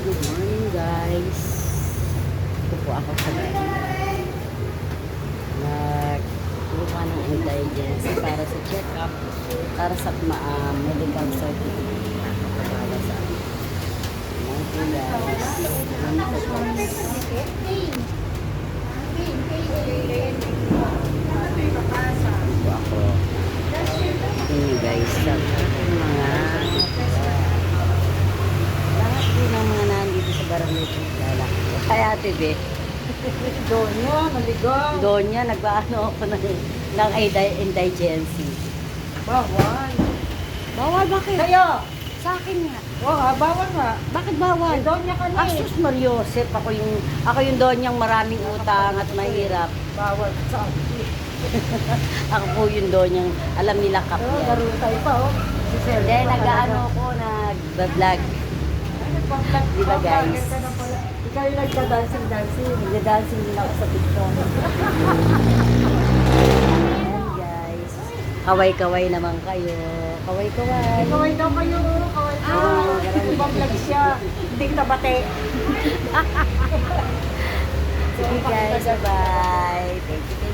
Good morning guys. Ito po ako sa nagkuha ng intelligence para sa check-up, para sa medical certificate. Para sa mga guys. Ito ako. Ini guys, sa mga lahat din ng mga nandito sa barangay Pagdala. Kaya ate be, Donya, maligaw. Donya, nagbaano ako ng indigency. Bawal. Bawal bakit? Kayo. Sa akin nga. Oo, bawal nga. Bakit bawal? Donya ka na eh. Asus Mariosep, ako yung Donyang maraming utang at mahirap. Bawal sa akin. Ako po yung Donyang alam nila Oo, kapya. laro tayo pa oh. Si Sir. Hindi, nag-ano ko, nag-vlog. Di ba, guys? Ikaw yung nagka-dancing. Nag-dancing din ako sa TikTok. Ayan guys. Kaway-kaway naman kayo. Kaway-kaway. Kaway daw kayo. Kaway daw. Ibang-vlog siya. Hindi kita bate. Sige guys, bye. Thank you.